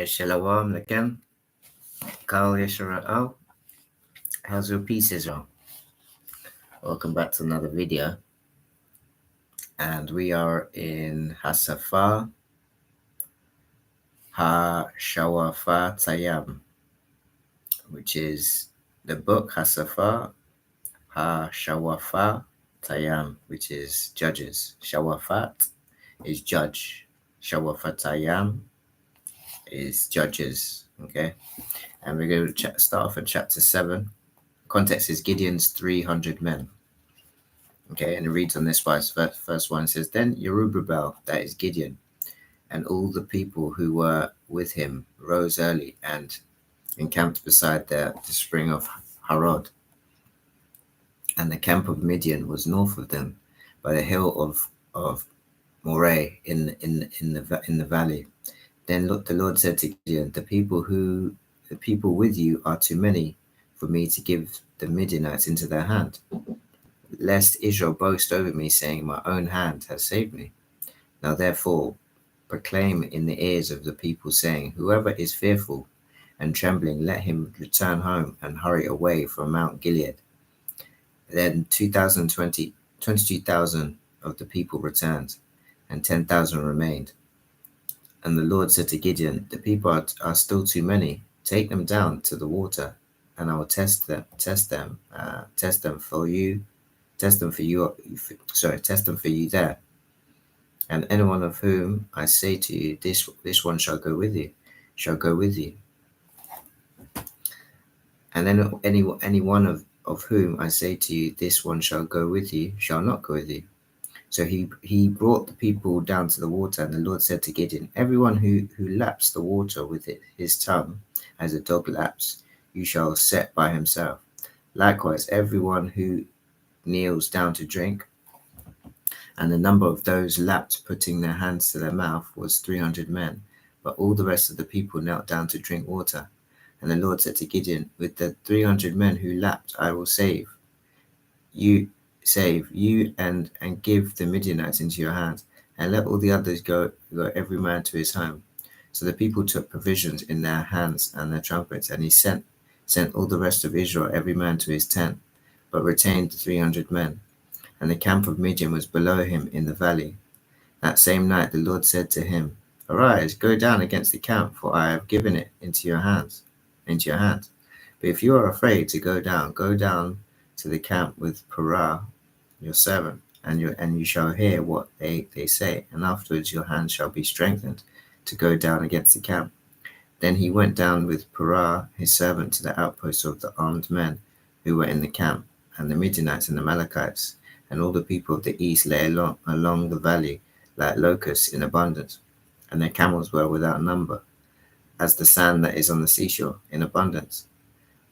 Shalom again. Kal Yisrael. How's your peace, Israel? Welcome back to another video. And we are in Hasafa Ha-Shawafa Tayam, which is the book Hasafa Ha-Shawafa Tayam, which is Judges. Shawafat is judge. Shawafatayam is judges. Okay. And we're going to start off in chapter 7. Context is Gideon's 300 men. Okay, and it reads on this wise. First one says, Then Jerubbaal, that is Gideon, and all the people who were with him rose early and encamped beside the spring of Harod. And the camp of Midian was north of them, by the hill of Moreh in the valley. Then the Lord said to Gideon, The people with you are too many for me to give the Midianites into their hand, lest Israel boast over me, saying, My own hand has saved me. Now therefore proclaim in the ears of the people, saying, Whoever is fearful and trembling, let him return home and hurry away from Mount Gilead. Then 22,000 of the people returned, and 10,000 remained. And the Lord said to Gideon, The people are still too many. Take them down to the water, and I will test them for you there. And anyone of whom I say to you, this one shall go with you. And then any one of whom I say to you, this one shall go with you, shall not go with you. So he brought the people down to the water, and the Lord said to Gideon, Everyone who laps the water with his tongue, as a dog laps, you shall set by himself. Likewise, everyone who kneels down to drink. And the number of those lapped, putting their hands to their mouth, was 300 men. But all the rest of the people knelt down to drink water. And the Lord said to Gideon, With the 300 men who lapped, I will save you and give the Midianites into your hands, and let all the others go every man to his home. So the people took provisions in their hands and their trumpets, and he sent all the rest of Israel, every man to his tent, but retained the 300 men. And the camp of Midian was below him in the valley. That same night the Lord said to him, Arise, go down against the camp, for I have given it into your hands. But if you are afraid to go down to the camp with Purah, your servant, and you shall hear what they say, and afterwards your hand shall be strengthened to go down against the camp. Then he went down with Purah his servant to the outposts of the armed men who were in the camp, and the Midianites and the Amalekites, and all the people of the east lay along the valley like locusts in abundance, and their camels were without number, as the sand that is on the seashore in abundance.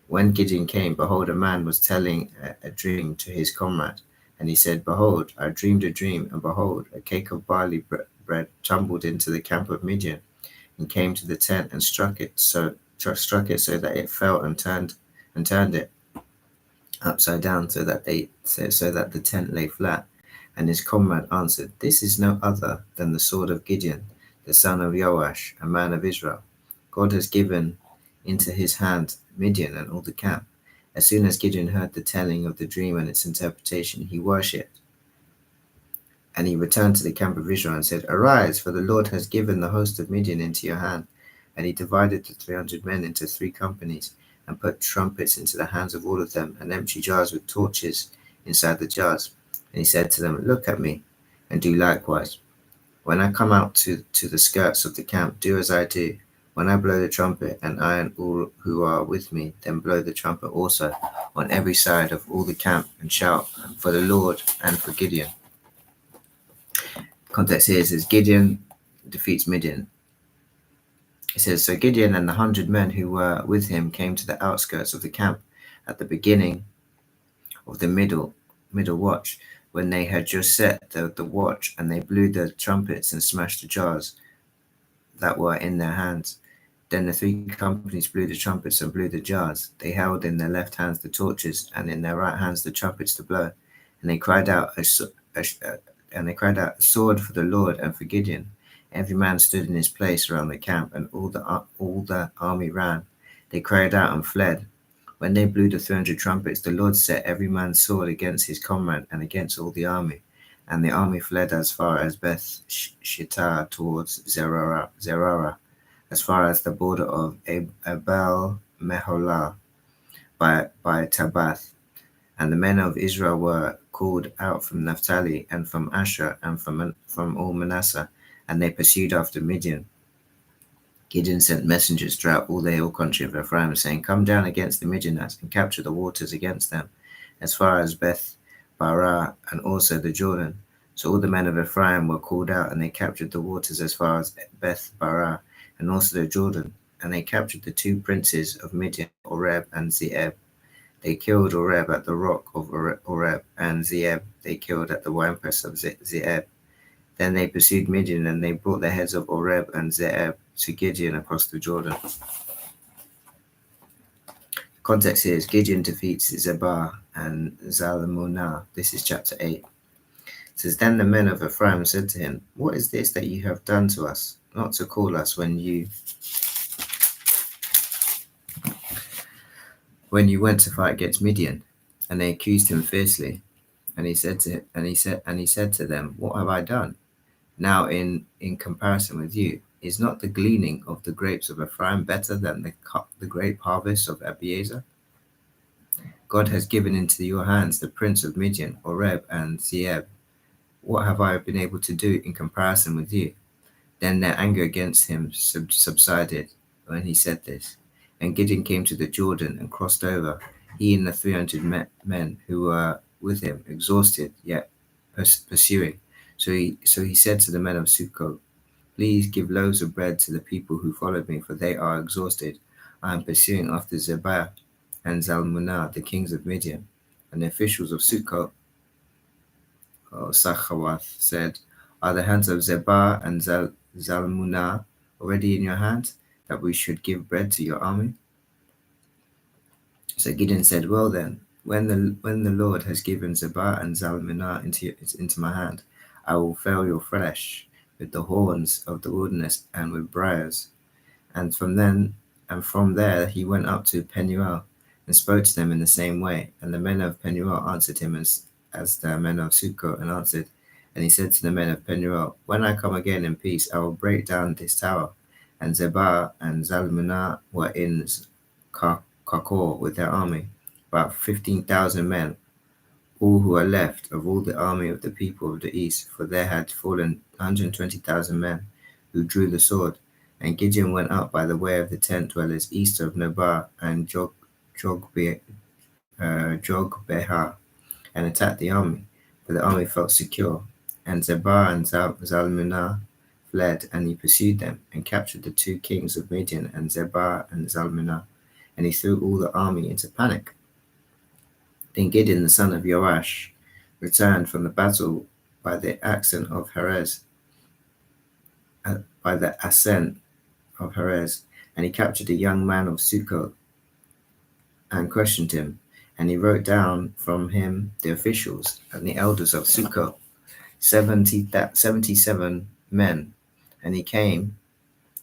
When Gideon came, behold, a man was telling a dream to his comrade, and he said, Behold, I dreamed a dream, and behold, a cake of barley bread tumbled into the camp of Midian, and came to the tent and struck it so that it fell and turned it upside down, so that the tent lay flat. And his comrade answered, This is no other than the sword of Gideon, the son of Joash, a man of Israel. God has given into his hand Midian and all the camp. As soon as Gideon heard the telling of the dream and its interpretation, he worshipped. And he returned to the camp of Israel and said, Arise, for the Lord has given the host of Midian into your hand. And he divided the 300 men into 3 companies, and put trumpets into the hands of all of them, and empty jars with torches inside the jars. And he said to them, Look at me, and do likewise. When I come out to the skirts of the camp, do as I do. When I blow the trumpet, and I and all who are with me, then blow the trumpet also on every side of all the camp, and shout for the Lord and for Gideon. Context here says Gideon defeats Midian. It says, So Gideon and the 100 men who were with him came to the outskirts of the camp at the beginning of the middle watch, when they had just set the watch, and they blew the trumpets and smashed the jars that were in their hands. Then the 3 companies blew the trumpets and blew the jars. They held in their left hands the torches, and in their right hands the trumpets to blow. And they cried out a sword for the Lord and for Gideon. Every man stood in his place around the camp, and all the army ran. They cried out and fled. When they blew the 300 trumpets, the Lord set every man's sword against his comrade and against all the army. And the army fled as far as Beth Shittah towards Zerara, as far as the border of Abel Meholah by Tabath. And the men of Israel were called out from Naphtali and from Asher and from all Manasseh, and they pursued after Midian. Gideon sent messengers throughout all the hill country of Ephraim, saying, Come down against the Midianites and capture the waters against them, as far as Beth Barah and also the Jordan. So all the men of Ephraim were called out, and they captured the waters as far as Beth Barah and also the Jordan. And they captured the two princes of Midian, Oreb and Zeeb. They killed Oreb at the rock of Oreb, and Zeeb they killed at the winepress of Zeeb. Then they pursued Midian, and they brought the heads of Oreb and Zeeb to Gideon across the Jordan. Context here is Gideon defeats Zebah and Zalmunna. This is chapter 8. It says, Then the men of Ephraim said to him, What is this that you have done to us, not to call us when you went to fight against Midian? And they accused him fiercely. And he said to them, What have I done? Now in comparison with you, is not the gleaning of the grapes of Ephraim better than the grape harvest of Abiezer? God has given into your hands the prince of Midian, Oreb and Zeeb. What have I been able to do in comparison with you? Then their anger against him subsided when he said this. And Gideon came to the Jordan and crossed over, he and the 300 men who were with him, exhausted yet pursuing. So he said to the men of Sukkot, Please give loaves of bread to the people who followed me, for they are exhausted. I am pursuing after Zebah and Zalmunna, the kings of Midian. And the officials of Sukkot, or Sachawath, said, Are the hands of Zebah and Zalmunna already in your hands, that we should give bread to your army? So Gideon said, Well then, when the Lord has given Zebah and Zalmunna into my hand, I will fell your flesh with the horns of the wilderness and with briars. And from there he went up to Penuel and spoke to them in the same way. And the men of Penuel answered him as the men of Sukkot answered. And he said to the men of Penuel, When I come again in peace, I will break down this tower. And Zebah and Zalmunna were in Kakor with their army, about 15,000 men, all who are left of all the army of the people of the east, for there had fallen 120,000 men who drew the sword. And Gideon went up by the way of the tent dwellers east of Nobah and Jogbehah and attacked the army, but the army felt secure. And Zebah and Zalmunna fled, and he pursued them and captured the two kings of Midian and Zebah and Zalmunna, and he threw all the army into panic. Then Gideon the son of Joash returned from the battle by the ascent of Heres, and he captured a young man of Sukkot and questioned him. And he wrote down from him the officials and the elders of Sukkot, 77 men. And he came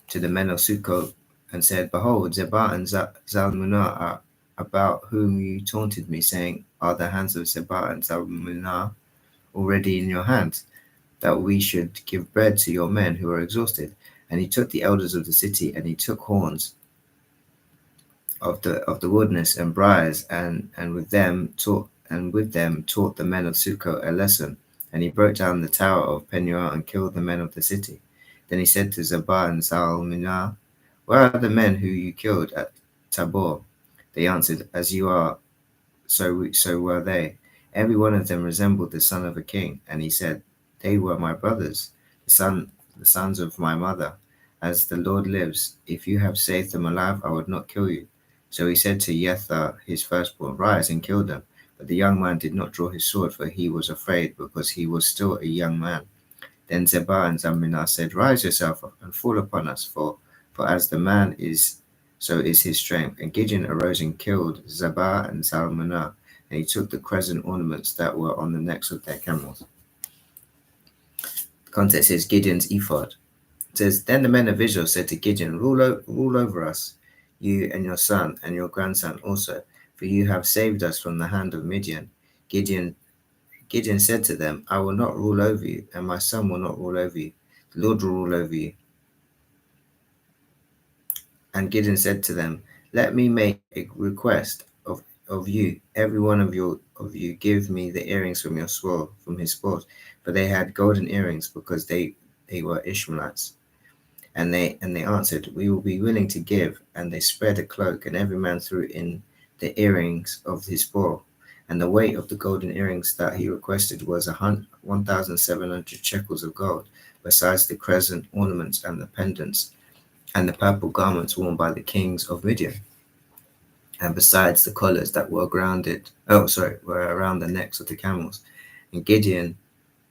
to the men of Sukkot and said, Behold, Zebah and Zalmunna are about whom you taunted me, saying, Are the hands of Zebah and Zalmunna already in your hands, that we should give bread to your men who are exhausted? And he took the elders of the city, and he took horns of the wilderness and briars, and with them taught the men of Sukkot a lesson. And he broke down the tower of Penuel and killed the men of the city. Then he said to Zebah and Zalmunna, Where are the men who you killed at Tabor? They answered, As you are, so were they. Every one of them resembled the son of a king. And he said, They were my brothers, the sons of my mother. As the Lord lives, if you have saved them alive, I would not kill you. So he said to Jether, his firstborn, Rise and kill them. But the young man did not draw his sword, for he was afraid, because he was still a young man. Then Zebah and Zalmunna said, Rise yourself and fall upon us, for as the man is, so is his strength. And Gideon arose and killed Zebah and Zalmunna, and he took the crescent ornaments that were on the necks of their camels. The context is Gideon's ephod. says, Then the men of Israel said to Gideon, rule over us, you and your son and your grandson also, for you have saved us from the hand of Midian. Gideon said to them, I will not rule over you, and my son will not rule over you. The Lord will rule over you. And Gideon said to them, Let me make a request of you, every one of you give me the earrings from your spoil, from his spoils. For they had golden earrings, because they were Ishmaelites. And they answered, We will be willing to give. And they spread a cloak, and every man threw in the earrings of his spoil. And the weight of the golden earrings that he requested was 1,700 shekels of gold, besides the crescent ornaments and the pendants and the purple garments worn by the kings of Midian, and besides the collars that were were around the necks of the camels. And Gideon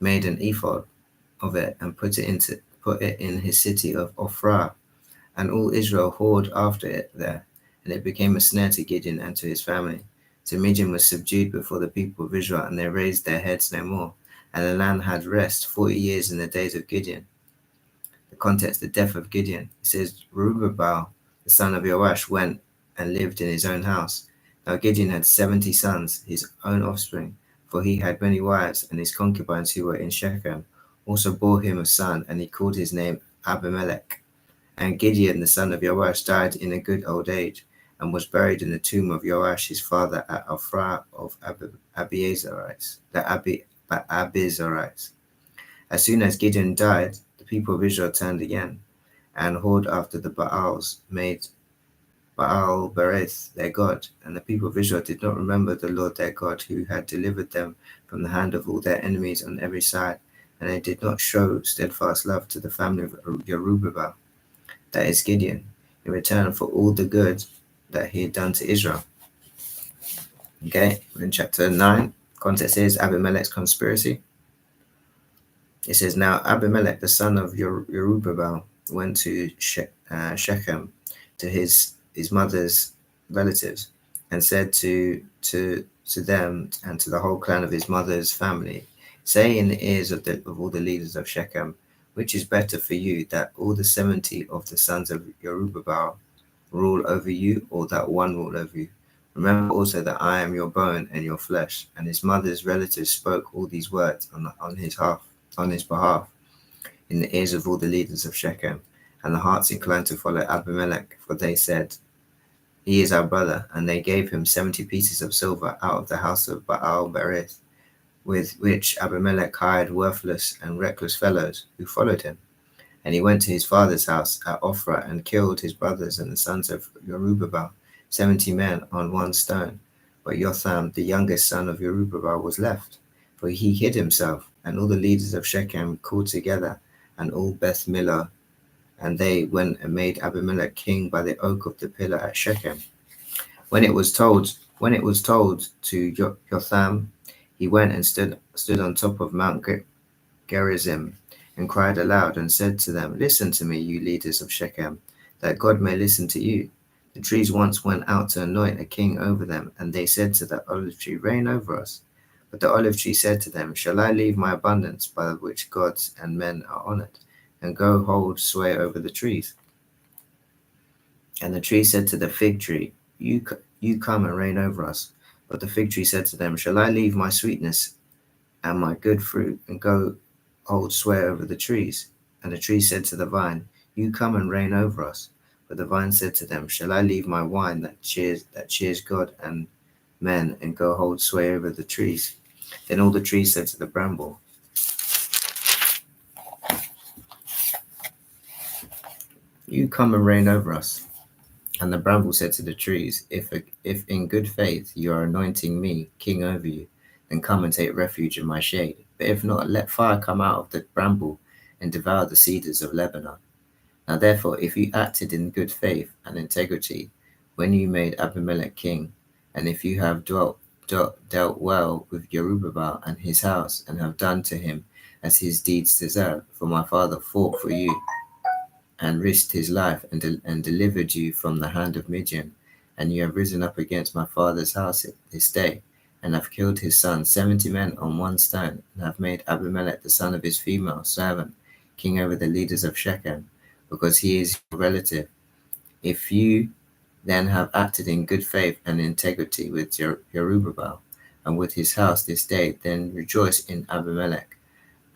made an ephod of it and put it in his city of Ophrah, and all Israel whored after it there, and it became a snare to Gideon and to his family. So Midian was subdued before the people of Israel, and they raised their heads no more. And the land had rest 40 years in the days of Gideon. The context, the death of Gideon. It says, Jerubbaal, the son of Joash, went and lived in his own house. Now Gideon had 70 sons, his own offspring, for he had many wives, and his concubines who were in Shechem also bore him a son, and he called his name Abimelech. And Gideon, the son of Joash, died in a good old age, and was buried in the tomb of Joash his father at Ophrah of Abiezerites. As soon as Gideon died, the people of Israel turned again, and whored after the Baals, made Baal Berith their god. And the people of Israel did not remember the Lord their God, who had delivered them from the hand of all their enemies on every side. And they did not show steadfast love to the family of Jerubbaal, that is Gideon, in return for all the good that he had done to Israel. Okay, in chapter 9, context is Abimelech's conspiracy. It says, Now Abimelech, the son of Jerubbaal, went to Shechem, to his mother's relatives, and said to them and to the whole clan of his mother's family, Say in the ears of all the leaders of Shechem, which is better for you, that all the 70 of the sons of Jerubbaal rule over you, or that one rule over you? Remember also that I am your bone and your flesh. And his mother's relatives spoke all these words on his behalf in the ears of all the leaders of Shechem. And the hearts inclined to follow Abimelech, for they said, He is our brother. And they gave him 70 pieces of silver out of the house of Baal Berith, with which Abimelech hired worthless and reckless fellows who followed him. And he went to his father's house at Ophrah and killed his brothers and the sons of Jerubbaal, 70 men on one stone. But Jotham, the youngest son of Jerubbaal, was left, for he hid himself. And all the leaders of Shechem called together, and all Beth Millo, and they went and made Abimelech king by the oak of the pillar at Shechem. When it was told to Jotham, he went and stood on top of Mount Gerizim, and cried aloud and said to them, Listen to me, you leaders of Shechem, that God may listen to you. The trees once went out to anoint a king over them, and they said to the olive tree, Reign over us. But the olive tree said to them, Shall I leave my abundance by which gods and men are honored, and go hold sway over the trees? And the tree said to the fig tree, You come and reign over us. But the fig tree said to them, Shall I leave my sweetness and my good fruit, and go hold sway over the trees? And the tree said to the vine, You come and reign over us. But the vine said to them, Shall I leave my wine that cheers God and men, and go hold sway over the trees? Then all the trees said to the bramble, You come and reign over us. And the bramble said to the trees, If in good faith you are anointing me king over you, then come and take refuge in my shade. But if not, let fire come out of the bramble and devour the cedars of Lebanon. Now therefore, if you acted in good faith and integrity when you made Abimelech king, and if you have dealt well with Jerubbaal and his house, and have done to him as his deeds deserve, for my father fought for you and risked his life and delivered you from the hand of Midian, and you have risen up against my father's house this day, and have killed his sons, 70 men on one stone, and have made Abimelech the son of his female servant king over the leaders of Shechem, because he is your relative. If you then have acted in good faith and integrity with Jerubbaal and with his house this day, then rejoice in Abimelech,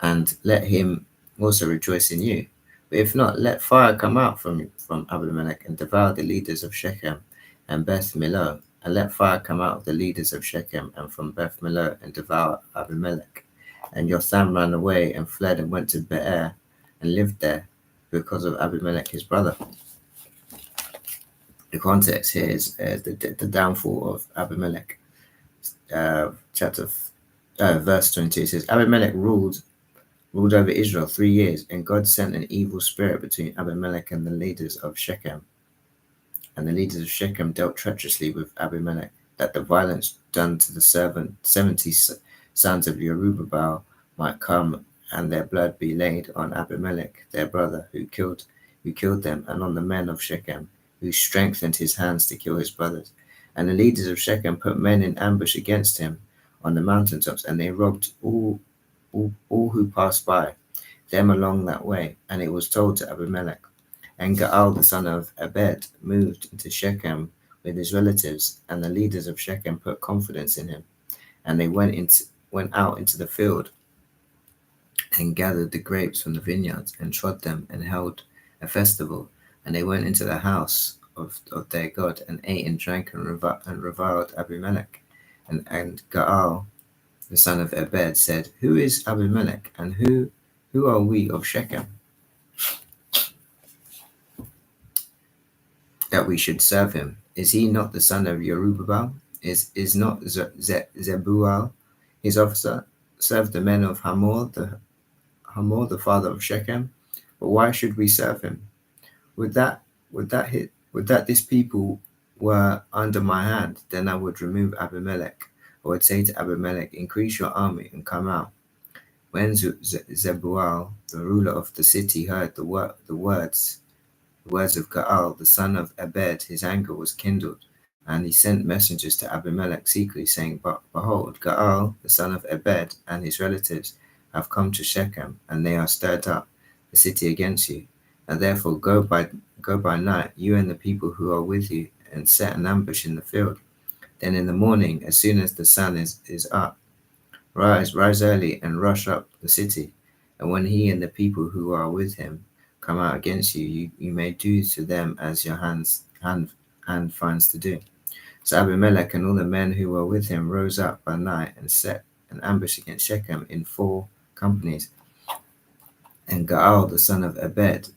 and let him also rejoice in you. But if not, let fire come out from Abimelech and devour the leaders of Shechem and Beth Millo, and let fire come out of the leaders of Shechem and from Beth Millo and devour Abimelech. And Jotham ran away and fled and went to Beer and lived there because of Abimelech his brother. The context here is the downfall of Abimelech. Verse 22 says, Abimelech ruled over Israel 3 years, and God sent an evil spirit between Abimelech and the leaders of Shechem. And the leaders of Shechem dealt treacherously with Abimelech, that the violence done to the 70 sons of Jerubbaal might come, and their blood be laid on Abimelech, their brother, who killed them, and on the men of Shechem, who strengthened his hands to kill his brothers. And the leaders of Shechem put men in ambush against him on the mountaintops, and they robbed all who passed by them along that way. And it was told to Abimelech. And Gaal the son of Ebed moved into Shechem with his relatives, and the leaders of Shechem put confidence in him. And they went out into the field and gathered the grapes from the vineyards and trod them and held a festival. And they went into the house of their God and ate and drank and reviled Abimelech. And Gaal the son of Ebed said, Who is Abimelech, and who are we of Shechem, that we should serve him? Is he not the son of Jerubbaal? Is not Zebuel his officer? Serve the men of Hamor, the father of Shechem? But why should we serve him? Would that this people were under my hand, then I would remove Abimelech. I would say to Abimelech, Increase your army and come out. When Zebuel, the ruler of the city, heard the words of Gaal, the son of Ebed, his anger was kindled, and he sent messengers to Abimelech secretly, saying, Behold, Gaal, the son of Ebed, and his relatives have come to Shechem, and they are stirred up the city against you. And therefore go by night, you and the people who are with you, and set an ambush in the field. Then in the morning, as soon as the sun is up, rise early and rush up the city. And when he and the people who are with him come out against you, you may do to them as your hand finds to do. So Abimelech and all the men who were with him rose up by night and set an ambush against Shechem in 4 companies. And Gaal the son of Ebed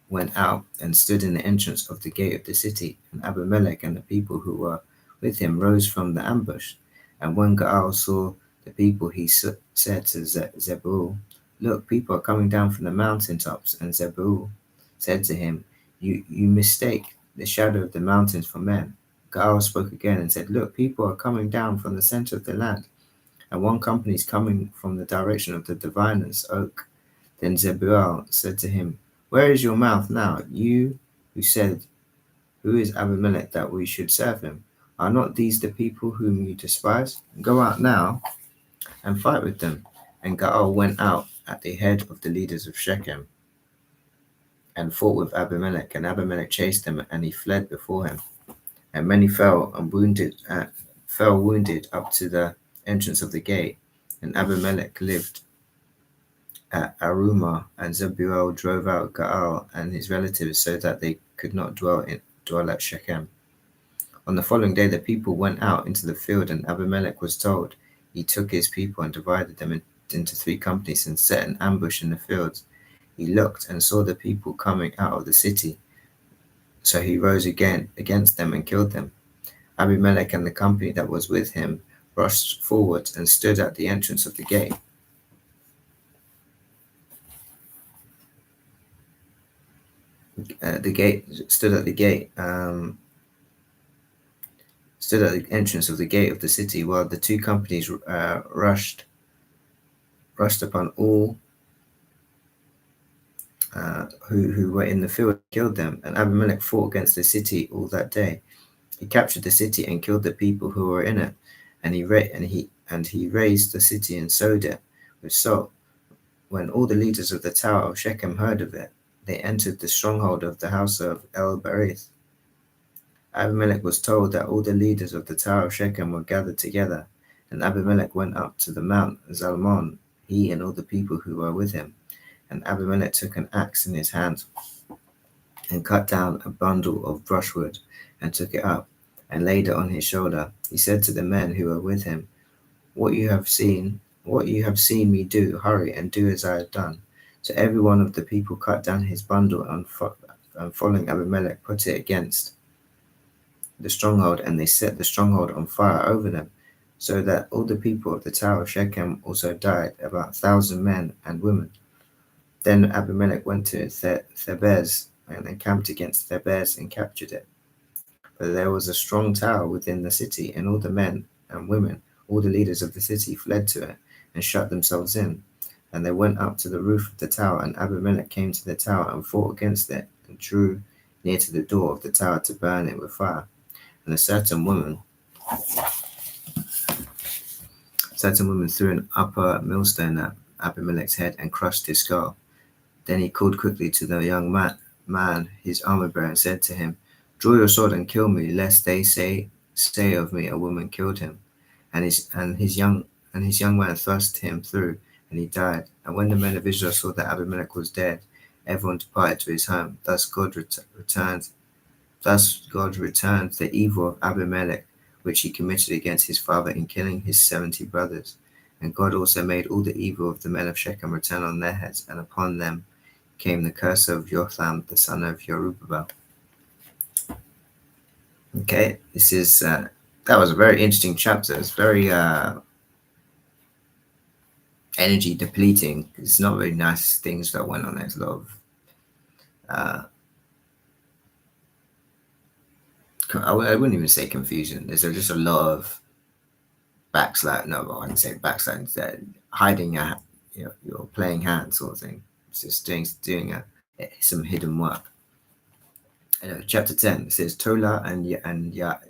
went out and stood in the entrance of the gate of the city. And Abimelech and the people who were with him rose from the ambush. And when Gaal saw the people, he said to Zebul, Look, people are coming down from the mountaintops. And Zebul said to him, You mistake the shadow of the mountains for men. Gaal spoke again and said, Look, people are coming down from the center of the land, and one company is coming from the direction of the diviner's oak. Then Zebul said to him, Where is your mouth now, you who said, Who is Abimelech that we should serve him? Are not these the people whom you despise? Go out now and fight with them. And Gaal went out at the head of the leaders of Shechem and fought with Abimelech. And Abimelech chased him, and he fled before him. And many fell wounded up to the entrance of the gate. And Abimelech lived at Arumah, and Zebul drove out Gaal and his relatives so that they could not dwell at Shechem. On the following day, the people went out into the field, and Abimelech was told. He took his people and divided them into 3 companies and set an ambush in the fields. He looked and saw the people coming out of the city. So he rose again against them and killed them. Abimelech and the company that was with him rushed forward and stood at the entrance of the gate. Stood at the entrance of the gate of the city, while the 2 companies rushed upon all who were in the field, killed them. And Abimelech fought against the city all that day. He captured the city and killed the people who were in it, and he razed the city and sowed it with salt. When all the leaders of the tower of Shechem heard of it, they entered the stronghold of the house of El Berith. Abimelech was told that all the leaders of the Tower of Shechem were gathered together, and Abimelech went up to the Mount Zalmon, he and all the people who were with him. And Abimelech took an axe in his hand and cut down a bundle of brushwood and took it up and laid it on his shoulder. He said to the men who were with him, what you have seen me do, hurry and do as I have done. So every one of the people cut down his bundle and following Abimelech put it against the stronghold, and they set the stronghold on fire over them, so that all the people of the Tower of Shechem also died, about 1,000 men and women. Then Abimelech went to Thebez and encamped against Thebez and captured it. But there was a strong tower within the city, and all the men and women, all the leaders of the city, fled to it and shut themselves in. And they went up to the roof of the tower, and Abimelech came to the tower and fought against it, and drew near to the door of the tower to burn it with fire. And a certain woman threw an upper millstone at Abimelech's head and crushed his skull. Then he called quickly to the young man, his armor bearer, and said to him, "Draw your sword and kill me, lest they say of me, a woman killed him." And his young man thrust him through, and he died. And when the men of Israel saw that Abimelech was dead, everyone departed to his home. Thus God returned the evil of Abimelech, which he committed against his father in killing his 70 brothers. And God also made all the evil of the men of Shechem return on their heads, and upon them came the curse of Jotham, the son of Jerubbaal. Okay, this is that was a very interesting chapter. It's very energy depleting. It's not very nice things that went on. There's a lot of I wouldn't even say confusion. There's just a lot of backslide. No, I wouldn't say backslide. Hiding you're playing hands sort of thing. It's just doing some hidden work. Chapter 10, it says Tola and Yair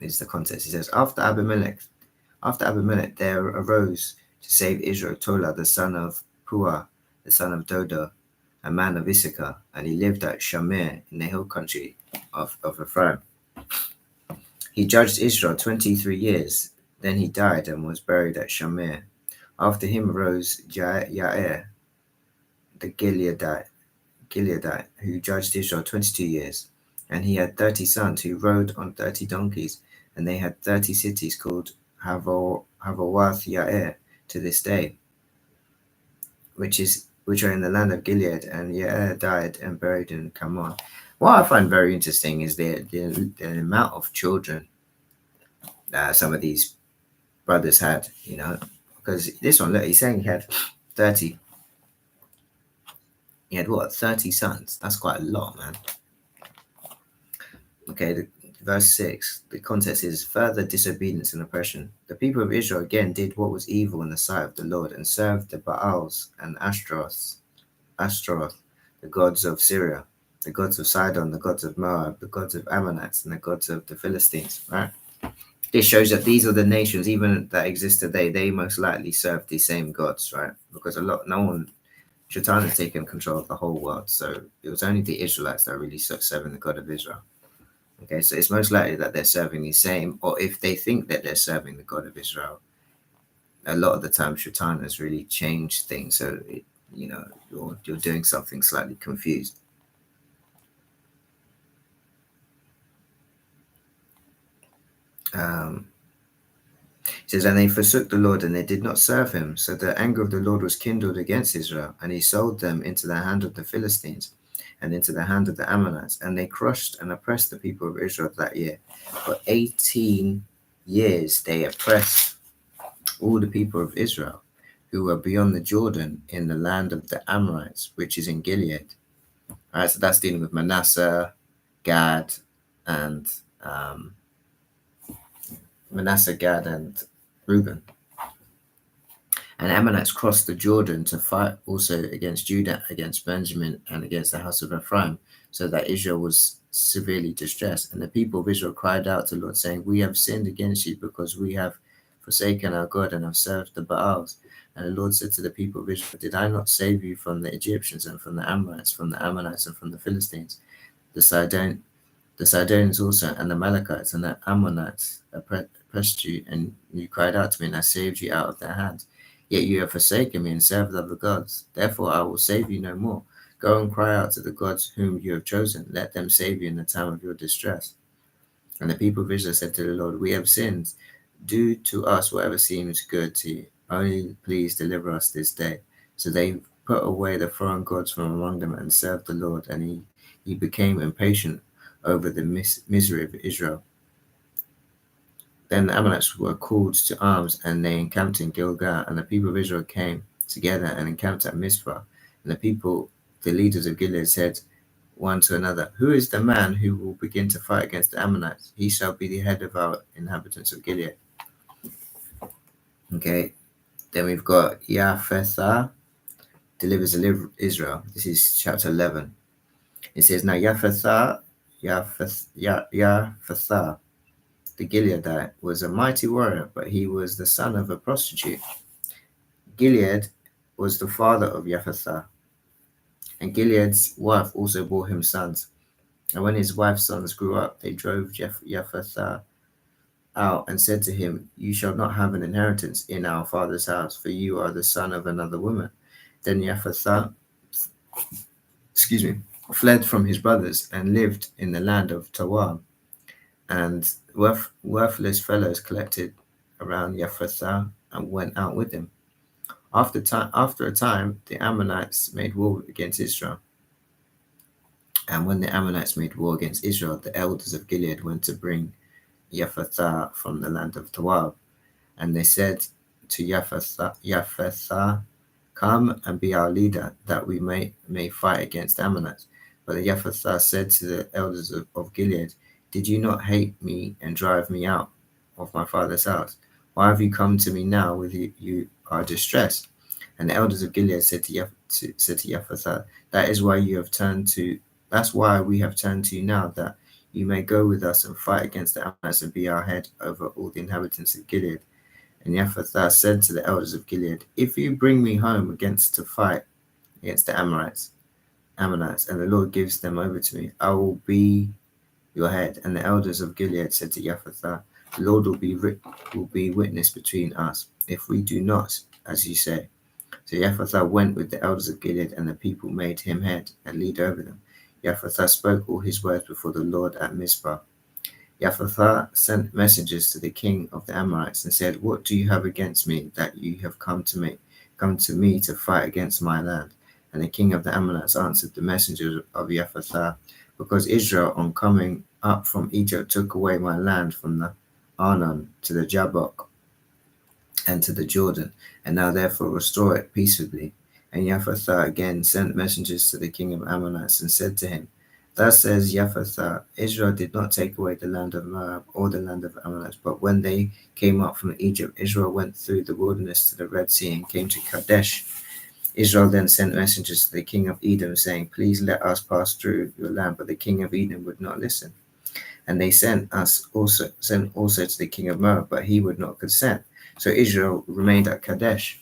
is the context. It says, after Abimelech there arose to save Israel Tola, the son of Puah, the son of Dodo, a man of Issachar, and he lived at Shamir in the hill country of Ephraim. He judged Israel 23 years. Then he died and was buried at Shamir. After him arose Yair, the Gileadite, who judged Israel 22 years. And he had 30 sons who rode on 30 donkeys, and they had 30 cities called Havoth Yair to this day, which are in the land of Gilead. And Yair died and buried in Kamon. What I find very interesting is the amount of children some of these brothers had, because this one, look, he's saying he had 30. He had what, 30 sons? That's quite a lot, man. Okay, verse 6, the context is further disobedience and oppression. The people of Israel again did what was evil in the sight of the Lord, and served the Baals and Ashtaroth, the gods of Syria, the gods of Sidon, the gods of Moab, the gods of Ammonites, and the gods of the Philistines, right? This shows that these are the nations, even that exist today, they most likely serve the same gods, right? Because Shaitan has taken control of the whole world, so it was only the Israelites that are really serving the God of Israel. Okay, so it's most likely that they're serving the same, or if they think that they're serving the God of Israel, a lot of the time Shaitan has really changed things, so you're doing something slightly confused. It says, and they forsook the Lord, and they did not serve him. So the anger of the Lord was kindled against Israel, and he sold them into the hand of the Philistines and into the hand of the Ammonites. And they crushed and oppressed the people of Israel that year. For 18 years they oppressed all the people of Israel who were beyond the Jordan in the land of the Amorites, which is in Gilead. All right, so that's dealing with Manasseh, Gad, and Reuben. And Ammonites crossed the Jordan to fight also against Judah, against Benjamin, and against the house of Ephraim, so that Israel was severely distressed. And the people of Israel cried out to the Lord, saying, we have sinned against you, because we have forsaken our God and have served the Baals. And the Lord said to the people of Israel, did I not save you from the Egyptians and from the Amorites, from the Ammonites and from the Philistines? The Sidonians also, and the Amalekites and the Ammonites oppressed you, and you cried out to me, and I saved you out of their hands. Yet you have forsaken me and served other gods. Therefore I will save you no more. Go and cry out to the gods whom you have chosen. Let them save you in the time of your distress. And the people of Israel said to the Lord, we have sinned. Do to us whatever seems good to you. Only please deliver us this day. So they put away the foreign gods from among them and served the Lord, and he became impatient over the misery of Israel. Then the Ammonites were called to arms, and they encamped in Gilgal, and the people of Israel came together and encamped at Mizpah. And the leaders of Gilead, said one to another, who is the man who will begin to fight against the Ammonites? He shall be the head of our inhabitants of Gilead. Okay, then we've got Japhethah delivers Israel. This is chapter 11. It says, now Japhethah, the Gileadite, was a mighty warrior, but he was the son of a prostitute. Gilead was the father of Japhethah, and Gilead's wife also bore him sons. And when his wife's sons grew up, they drove Japhethah out and said to him, you shall not have an inheritance in our father's house, for you are the son of another woman. Then Japhethah, fled from his brothers and lived in the land of Tawar. And worthless fellows collected around Japhethah and went out with him. After a time, the Ammonites made war against Israel. And when the Ammonites made war against Israel, the elders of Gilead went to bring Japhethah from the land of Tawar. And they said to Japhethah, come and be our leader, that we may fight against the Ammonites. But Japhethah said to the elders of Gilead, did you not hate me and drive me out of my father's house? Why have you come to me now with you are distressed? And the elders of Gilead said to Japhethah, that's why we have turned to you now, that you may go with us and fight against the Ammonites and be our head over all the inhabitants of Gilead. And Japhethah said to the elders of Gilead, if you bring me home to fight against the Ammonites, and the Lord gives them over to me, I will be your head. And the elders of Gilead said to Japhethah, the Lord will be witness between us, if we do not, as you say. So Japhethah went with the elders of Gilead, and the people made him head and lead over them. Japhethah spoke all his words before the Lord at Mizpah. Japhethah sent messengers to the king of the Amorites and said, what do you have against me, that you have come to me to fight against my land? And the king of the Ammonites answered the messengers of Japhethah, because Israel, on coming up from Egypt, took away my land from the Arnon to the Jabbok and to the Jordan, and now therefore restore it peaceably. And Japhethah again sent messengers to the king of Ammonites and said to him, thus says Japhethah, Israel did not take away the land of Moab or the land of Ammonites, but when they came up from Egypt, Israel went through the wilderness to the Red Sea and came to Kadesh. Israel then sent messengers to the king of Edom, saying, please let us pass through your land. But the king of Edom would not listen. And they sent also to the king of Moab, but he would not consent. So Israel remained at Kadesh.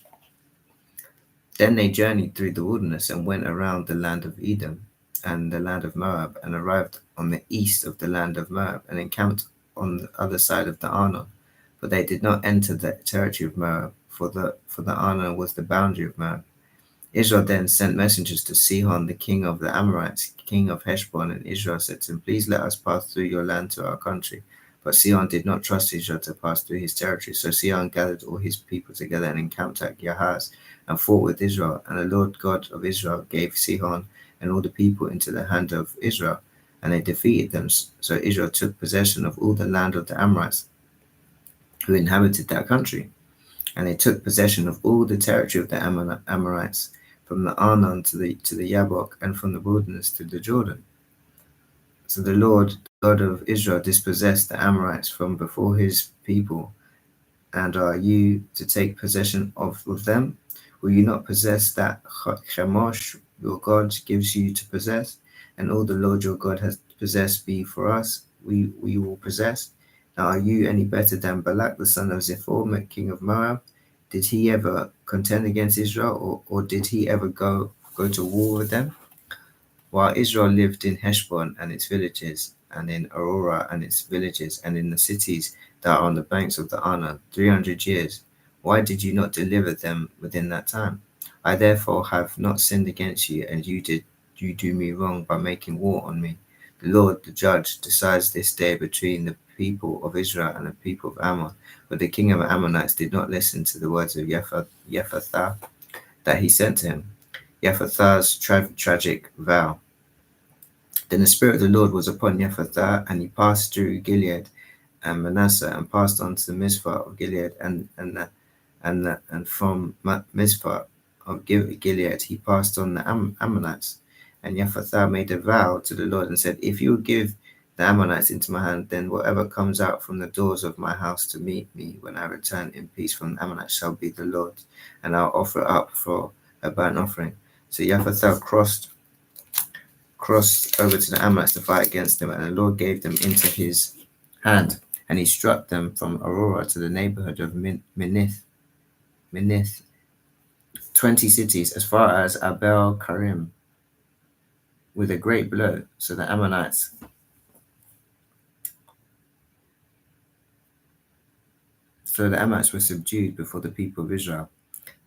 Then they journeyed through the wilderness and went around the land of Edom and the land of Moab, and arrived on the east of the land of Moab, and encamped on the other side of the Arnon. But they did not enter the territory of Moab, for the Arnon was the boundary of Moab. Israel then sent messengers to Sihon, the king of the Amorites, king of Heshbon, and Israel said to him, please let us pass through your land to our country. But Sihon did not trust Israel to pass through his territory. So Sihon gathered all his people together and encamped at Yahaz and fought with Israel. And the Lord God of Israel gave Sihon and all the people into the hand of Israel, and they defeated them. So Israel took possession of all the land of the Amorites who inhabited that country. And they took possession of all the territory of the Amorites, from the Arnon to the Jabbok, and from the wilderness to the Jordan. So the Lord God of Israel dispossessed the Amorites from before his people. And are you to take possession of them? Will you not possess that Chemosh your God gives you to possess? And all the Lord your God has possessed be for us, we will possess. Now are you any better than Balak the son of Ziphor, king of Moab? Did he ever contend against Israel, or did he ever go to war with them? While Israel lived in Heshbon and its villages, and in Aurora and its villages, and in the cities that are on the banks of the Arnon, 300 years, why did you not deliver them within that time? I therefore have not sinned against you, and you do me wrong by making war on me. The Lord, the judge, decides this day between the people of Israel and the people of Ammon. But the king of the Ammonites did not listen to the words of Jephthah that he sent to him. Jephthah's tragic vow. Then the Spirit of the Lord was upon Jephthah, and he passed through Gilead and Manasseh, and passed on to the Mizpah of Gilead, and from Mizpah of Gilead he passed on the Ammonites. And Jephthah made a vow to the Lord and said, "If you will give the Ammonites into my hand, then whatever comes out from the doors of my house to meet me when I return in peace from the Ammonites shall be the Lord's, and I'll offer it up for a burnt offering." So Jephthah crossed over to the Ammonites to fight against them, and the Lord gave them into his hand, and he struck them from Aurora to the neighborhood of Minnith, 20 cities, as far as Abel Karim, with a great blow. So the Ammonites were subdued before the people of Israel.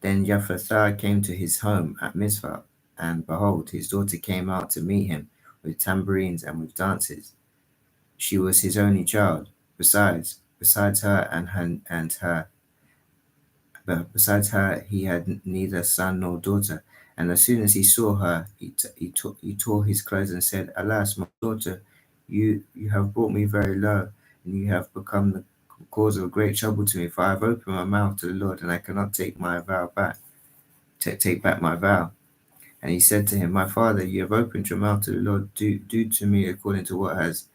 Then Jephthah came to his home at Mizpah, and behold, his daughter came out to meet him with tambourines and with dances. She was his only child. Besides her besides her, he had neither son nor daughter. And as soon as he saw her, he tore his clothes and said, "Alas, my daughter, you have brought me very low, and you have become the cause of great trouble to me. For I have opened my mouth to the Lord, and I cannot take my vow back. Take back my vow." And he said to him, "My father, you have opened your mouth to the Lord. Do to me according to what has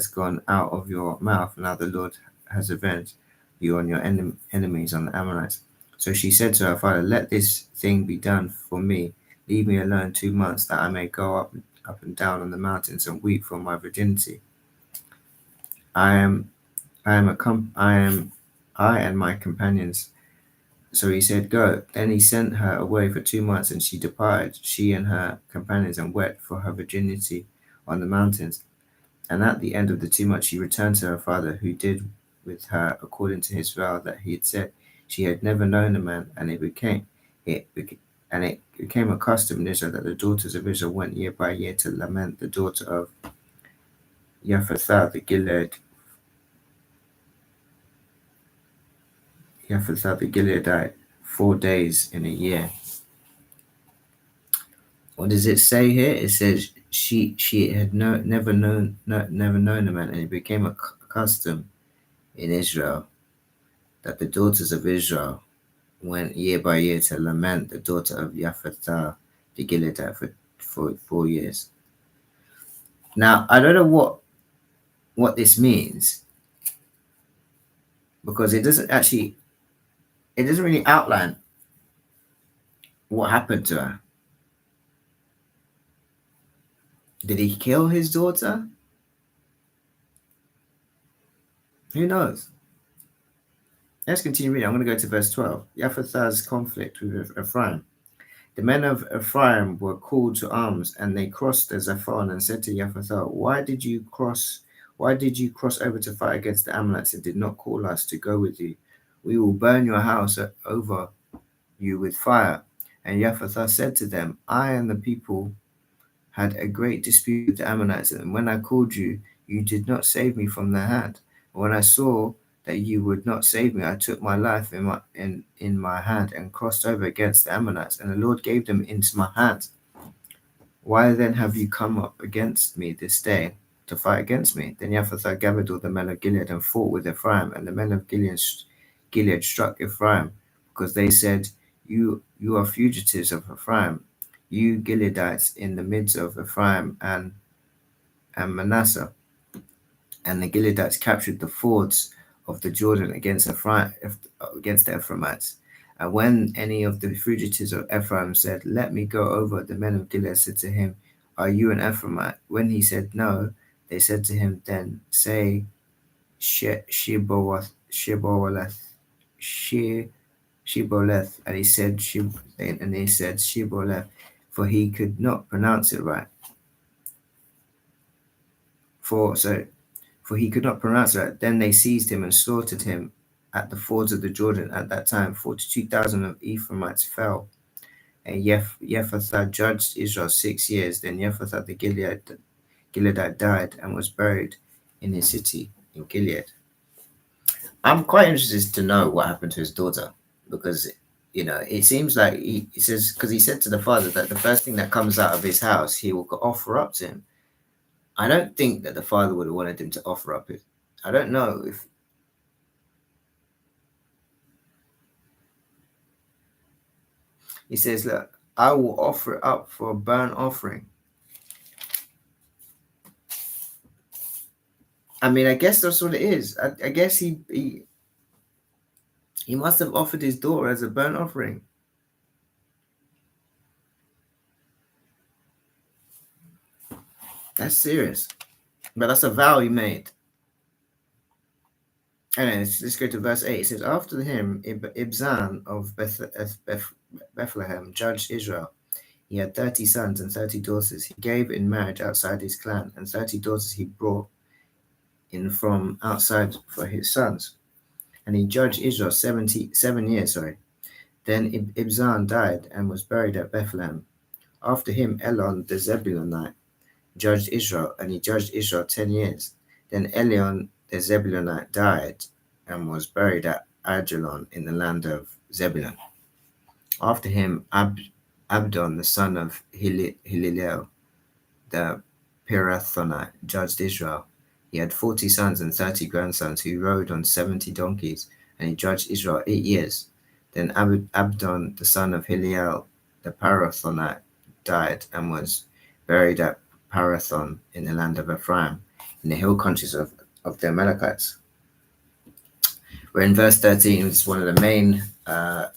gone out of your mouth. Now the Lord has avenged you on your enemies, on the Ammonites." So she said to her father, "Let this thing be done for me. Leave me alone 2 months, that I may go up and down on the mountains and weep for my virginity. I am, I and my companions." So he said, "Go." Then he sent her away for 2 months, and she departed, she and her companions, and wept for her virginity on the mountains. And at the end of the 2 months, she returned to her father, who did with her according to his vow that he had said. She had never known a man, and it became a custom in Israel that the daughters of Israel went year by year to lament the daughter of Jephthah the Gileadite 4 days in a year. What does it say here? It says she had never known a man, and it became a custom in Israel that the daughters of Israel went year by year to lament the daughter of Jephthah the Gileadite for 4 years. Now I don't know what this means, because it doesn't really outline what happened to her. Did he kill his daughter? Who knows? Let's continue reading. I'm going to go to verse 12. Jephthah's conflict with Ephraim. The men of Ephraim were called to arms, and they crossed the Zaphon and said to Jephthah, Why did you cross over to fight against the Ammonites and did not call us to go with you? We will burn your house over you with fire. And Jephthah said to them, I and the people had a great dispute with the Ammonites, and when I called you, you did not save me from their hand. When I saw that you would not save me, I took my life in my hand and crossed over against the Ammonites, and the Lord gave them into my hand. Why then have you come up against me this day to fight against me? Then Jephthah gathered all the men of Gilead and fought with Ephraim, and the men of Gilead struck Ephraim, because they said, You are fugitives of Ephraim, you Gileadites in the midst of Ephraim and Manasseh. And the Gileadites captured the fords of the Jordan against the Ephraimites. And when any of the fugitives of Ephraim said, Let me go over, the men of Gilead said to him, Are you an Ephraimite? When he said no, they said to him, Then say Shibboleth, Shibboleth, and he said Shibboleth, for he could not pronounce it right. For he could not pronounce it right. Then they seized him and slaughtered him at the fords of the Jordan. At that time, 42,000 of Ephraimites fell. And Jephthah judged Israel 6 years. Then Jephthah the Gileadite died and was buried in his city in Gilead. I'm quite interested to know what happened to his daughter, because it seems like he says, because he said to the father that the first thing that comes out of his house he will offer up to him. I don't think that the father would have wanted him to offer up it. I don't know if he says, look, I will offer it up for a burnt offering. I mean, I guess that's what it is. I guess he must have offered his daughter as a burnt offering. That's serious. But that's a vow he made. And let's go to verse 8. It says, after him, Ibzan of Bethlehem judged Israel. He had 30 sons and 30 daughters. He gave in marriage outside his clan, and 30 daughters he brought in from outside for his sons. And he judged Israel 7 years. Then Ibzan died and was buried at Bethlehem. After him, Elon the Zebulunite judged Israel, and he judged Israel 10 years. Then Elion the Zebulunite died and was buried at Ajalon in the land of Zebulun. After him, Abdon the son of Hililel the Pirathonite judged Israel. He had 40 sons and 30 grandsons who rode on 70 donkeys, and he judged Israel 8 years. Then Abdon the son of Hililel the Pirathonite died and was buried at Parathon in the land of Ephraim, in the hill countries of the Amalekites. We're in verse 13, which is one of the main. How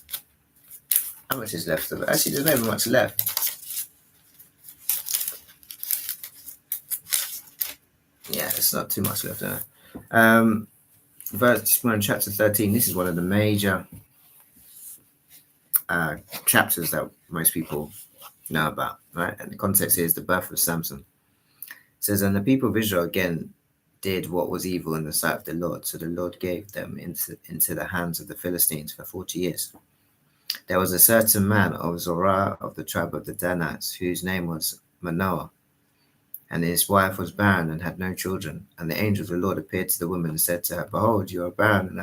much is left of it? Actually, there's never much left. Yeah, it's not too much left there. Verse 1, chapter 13. This is one of the major chapters that most people know about, right? And the context is the birth of Samson. It says, and the people of Israel again did what was evil in the sight of the Lord, so the Lord gave them into the hands of the Philistines for 40 years. There was a certain man of Zorah of the tribe of the Danites, whose name was Manoah, and his wife was barren and had no children. And the angel of the Lord appeared to the woman and said to her, behold, you are barren and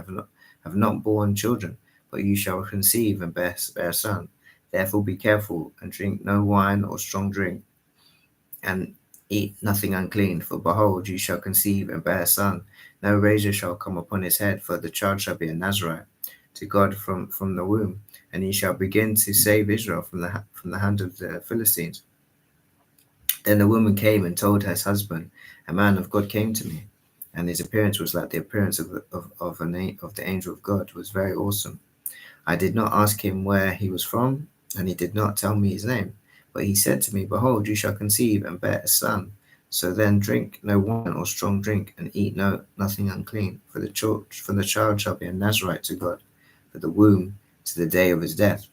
have not borne children, but you shall conceive and bear a son. Therefore be careful and drink no wine or strong drink, and eat nothing unclean, for behold, you shall conceive and bear a son. No razor shall come upon his head, for the child shall be a Nazarite to God from the womb, and he shall begin to save Israel from the hand of the Philistines. Then the woman came and told her husband, a man of God came to me, and his appearance was like the appearance of the angel of God, was very awesome. I did not ask him where he was from, and he did not tell me his name. But he said to me, behold, you shall conceive and bear a son. So then drink no wine or strong drink, and eat nothing unclean, for the child shall be a Nazarite to God, for the womb to the day of his death.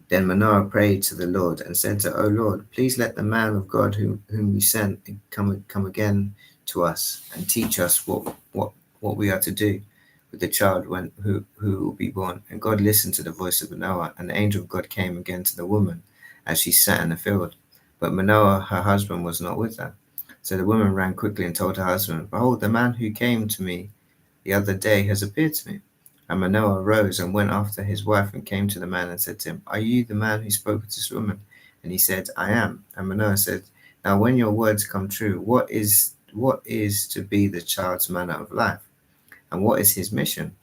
Then Manoah prayed to the Lord and said to, O Lord, please let the man of God whom you sent come again to us and teach us what we are to do with the child who will be born. And God listened to the voice of Manoah, and the angel of God came again to the woman as she sat in the field. But Manoah, her husband, was not with her. So the woman ran quickly and told her husband, behold, the man who came to me the other day has appeared to me. And Manoah rose and went after his wife and came to the man and said to him, are you the man who spoke to this woman? And he said, I am. And Manoah said, now when your words come true, what is to be the child's manner of life? And what is his mission?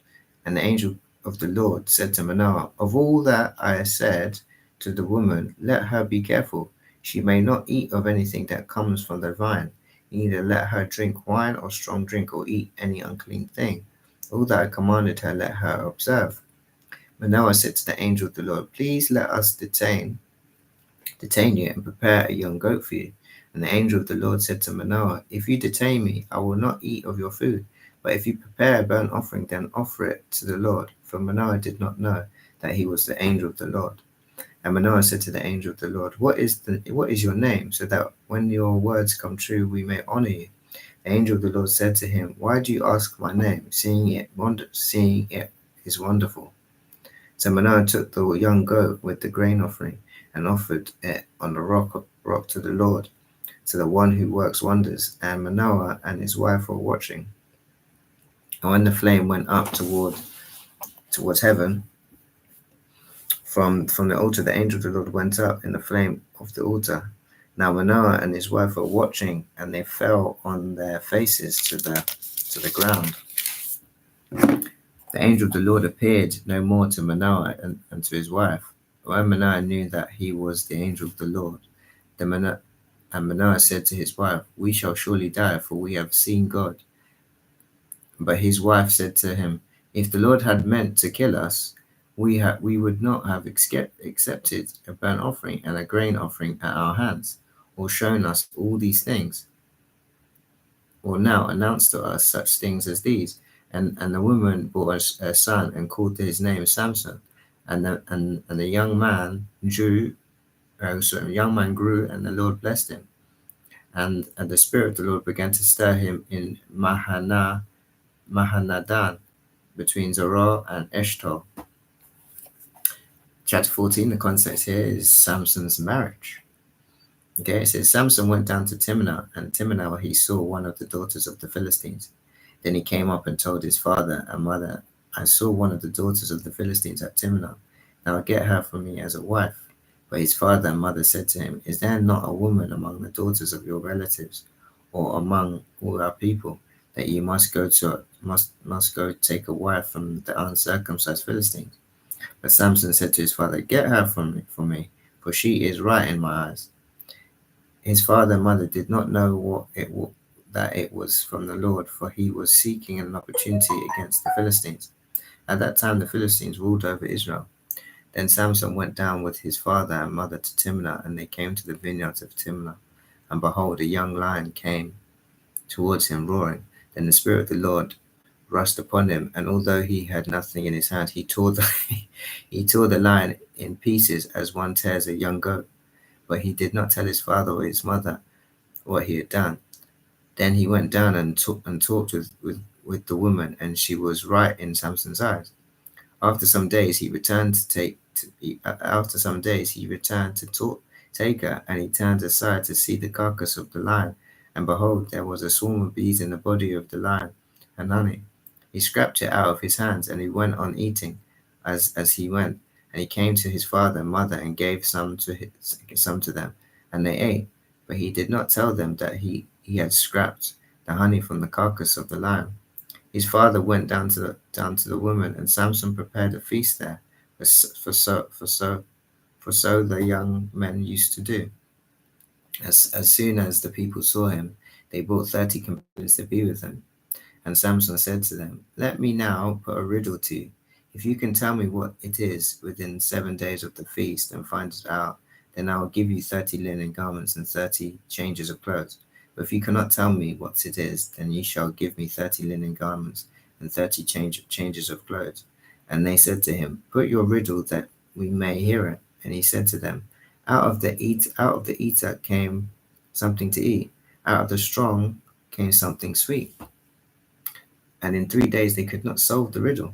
And the angel of the Lord said to Manoah, of all that I said to the woman, let her be careful. She may not eat of anything that comes from the vine, neither let her drink wine or strong drink or eat any unclean thing. All that I commanded her, let her observe. Manoah said to the angel of the Lord, please let us detain you and prepare a young goat for you. And the angel of the Lord said to Manoah, if you detain me, I will not eat of your food. But if you prepare a burnt offering, then offer it to the Lord. For Manoah did not know that he was the angel of the Lord. And Manoah said to the angel of the Lord, what is your name, so that when your words come true, we may honor you? The angel of the Lord said to him, why do you ask my name, seeing it is wonderful? So Manoah took the young goat with the grain offering and offered it on the rock to the Lord, to the one who works wonders. And Manoah and his wife were watching. And when the flame went up towards heaven from the altar, the angel of the Lord went up in the flame of the altar. Now Manoah and his wife were watching, and they fell on their faces to the ground. The angel of the Lord appeared no more to Manoah and to his wife. When Manoah knew that he was the angel of the Lord, and Manoah said to his wife, we shall surely die, for we have seen God. But his wife said to him, if the Lord had meant to kill us, we would not have accepted a burnt offering and a grain offering at our hands, or shown us all these things, or now announced to us such things as these. And the woman bore a son and called his name Samson. And the young man grew, and the Lord blessed him. And the Spirit of the Lord began to stir him in Mahanadan, between Zorah and Eshtaol. Chapter 14, the context here is Samson's marriage. Okay, it says Samson went down to Timnah, and Timnah he saw one of the daughters of the Philistines. Then he came up and told his father and mother, I saw one of the daughters of the Philistines at Timnah. Now get her for me as a wife. But his father and mother said to him, is there not a woman among the daughters of your relatives, or among all our people, that you must go take a wife from the uncircumcised Philistines? But Samson said to his father, get her for me, for she is right in my eyes. His father and mother did not know that it was from the Lord, for he was seeking an opportunity against the Philistines. At that time the Philistines ruled over Israel. Then Samson went down with his father and mother to Timnah, and they came to the vineyards of Timnah. And behold, a young lion came towards him roaring. Then the Spirit of the Lord rushed upon him, and although he had nothing in his hand, he tore the lion in pieces as one tears a young goat. But he did not tell his father or his mother what he had done. Then he went down and talked with the woman, and she was right in Samson's eyes. After some days he returned to take her, and he turned aside to see the carcass of the lion, and behold, there was a swarm of bees in the body of the lion, and honey. He scraped it out of his hands, and he went on eating as he went. And he came to his father and mother and gave some to them, and they ate. But he did not tell them that he had scraped the honey from the carcass of the lion. His father went down to the woman, and Samson prepared a feast there, for so the young men used to do. As soon as the people saw him, they brought 30 companions to be with him. And Samson said to them, let me now put a riddle to you. If you can tell me what it is within 7 days of the feast and find it out, then I will give you 30 linen garments and 30 changes of clothes. But if you cannot tell me what it is, then you shall give me 30 linen garments and 30 changes of clothes. And they said to him, put your riddle that we may hear it. And he said to them, out of the eater came something to eat. Out of the strong came something sweet. And in 3 days they could not solve the riddle.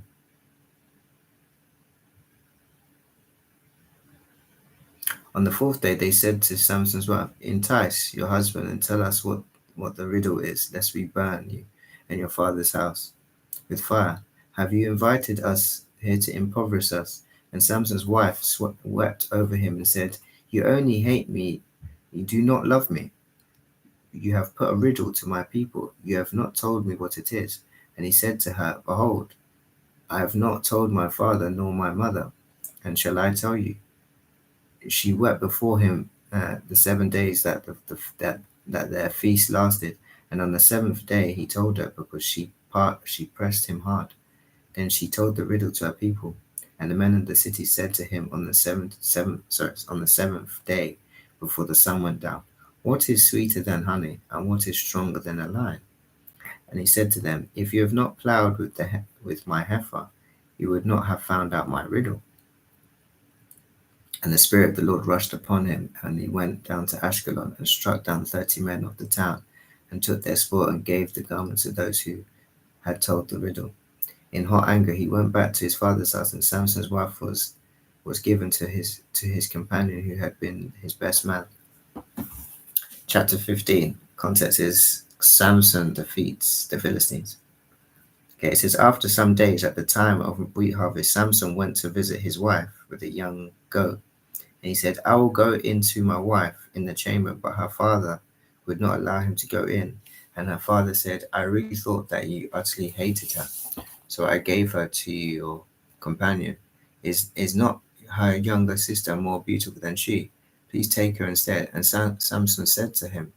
On the fourth day they said to Samson's wife, entice your husband and tell us what the riddle is, lest we burn you and your father's house with fire. Have you invited us here to impoverish us? And Samson's wife wept over him and said, you only hate me, you do not love me. You have put a riddle to my people, you have not told me what it is. And he said to her, behold, I have not told my father nor my mother, and shall I tell you? She wept before him the 7 days that their feast lasted, and on the 7th day he told her, because she pressed him hard. Then she told the riddle to her people, and the men of the city said to him on the seventh day, before the sun went down, what is sweeter than honey, and what is stronger than a lion? And he said to them, if you have not plowed with my heifer, you would not have found out my riddle. And the Spirit of the Lord rushed upon him, and he went down to Ashkelon and struck down 30 men of the town, and took their spoil and gave the garments to those who had told the riddle. In hot anger, he went back to his father's house, and Samson's wife was given to his companion who had been his best man. Chapter 15. Context is Samson defeats the Philistines. Okay, it says, after some days at the time of wheat harvest, Samson went to visit his wife with a young goat. And he said, I will go in to my wife in the chamber, but her father would not allow him to go in. And her father said, I really thought that you utterly hated her, so I gave her to your companion. Is not her younger sister more beautiful than she? Please take her instead. And Samson said to them,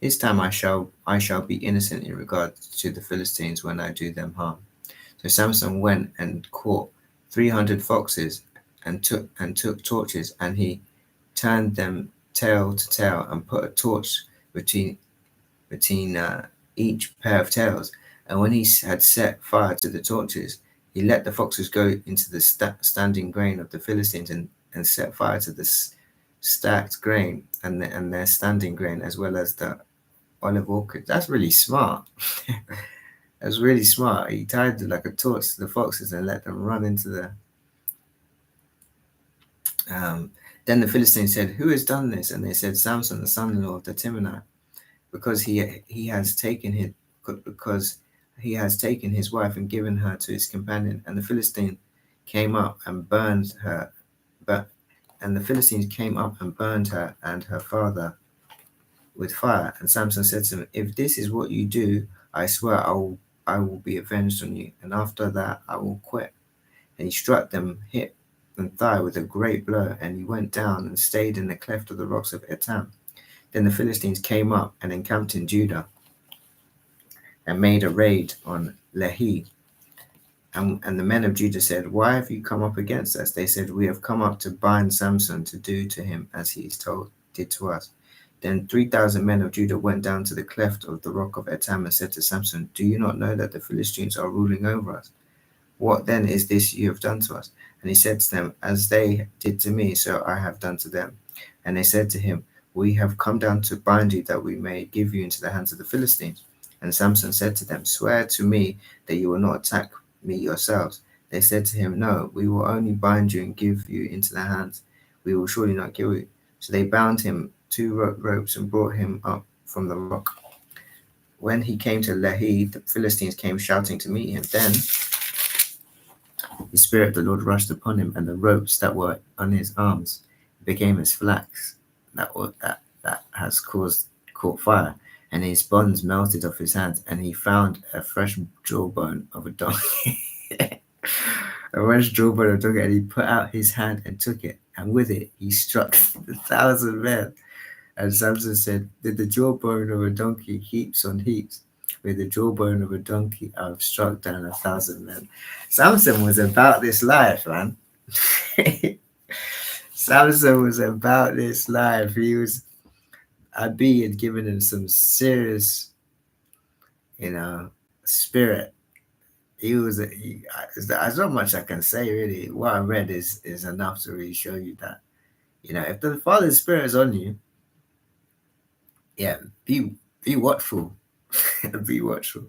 this time I shall be innocent in regard to the Philistines when I do them harm. So Samson went and caught 300 foxes and took torches, and he turned them tail to tail and put a torch between each pair of tails. And when he had set fire to the torches, he let the foxes go into the standing grain of the Philistines, and set fire to the stacked grain and their standing grain, as well as the olive orchard. That's really smart. That's really smart. He tied like a torch to the foxes and let them run into the. Then the Philistines said, who has done this? And they said, Samson, the son-in-law of the Timnite, because he has taken his wife and given her to his companion. And the Philistine came up and burned her, and the Philistines came up and burned her and her father with fire. And Samson said to him, if this is what you do, I swear I will be avenged on you, and after that I will quit. And he struck them hip and thigh with a great blow, and he went down and stayed in the cleft of the rocks of Etam. Then the Philistines came up and encamped in Judah and made a raid on Lehi. And the men of Judah said, why have you come up against us? They said, we have come up to bind Samson, to do to him as he did to us. Then 3,000 men of Judah went down to the cleft of the rock of Etam and said to Samson, do you not know that the Philistines are ruling over us? What then is this you have done to us? And he said to them, as they did to me, so I have done to them. And they said to him, we have come down to bind you, that we may give you into the hands of the Philistines. And Samson said to them, swear to me that you will not attack me yourselves. They said to him, no, we will only bind you and give you into their hands. We will surely not kill you. So they bound him 2 ropes and brought him up from the rock. When he came to Lehi, the Philistines came shouting to meet him. Then the Spirit of the Lord rushed upon him, and the ropes that were on his arms became as flax that has caught fire, and his bonds melted off his hands, and he found a fresh jawbone of a donkey. A fresh jawbone of a donkey, and he put out his hand and took it, and with it he struck 1,000 men. And Samson said, did the jawbone of a donkey heaps on heaps? With the jawbone of a donkey, I have struck down 1,000 men. Samson was about this life, man. Samson was about this life. Abi had given him some serious, spirit. There's not much I can say, really. What I read is enough to really show you that, if the Father's Spirit is on you, be watchful. Be watchful.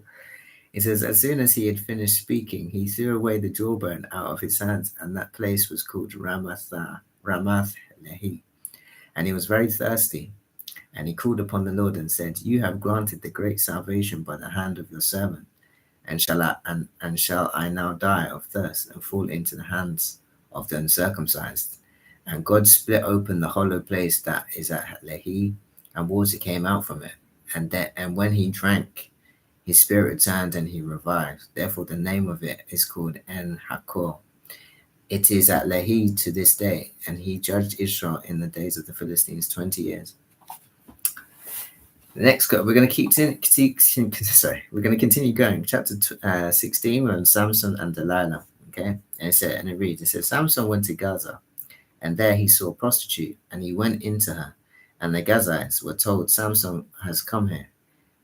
It says, as soon as he had finished speaking, he threw away the jawbone out of his hands, and that place was called Ramath Lehi. And he was very thirsty, and he called upon the Lord and said, you have granted the great salvation by the hand of your servant, and shall I now die of thirst and fall into the hands of the uncircumcised? And God split open the hollow place that is at Lehi, and water came out from it. And when he drank, his spirit returned and he revived. Therefore, the name of it is called En Hakor. It is at Lehi to this day, and he judged Israel in the days of the Philistines 20 years. Next, we're going to we're going to continue going. Chapter 16, we're on Samson and Delilah. Okay, and it reads. It says, Samson went to Gaza, and there he saw a prostitute, and he went into her. And the Gazites were told, Samson has come here.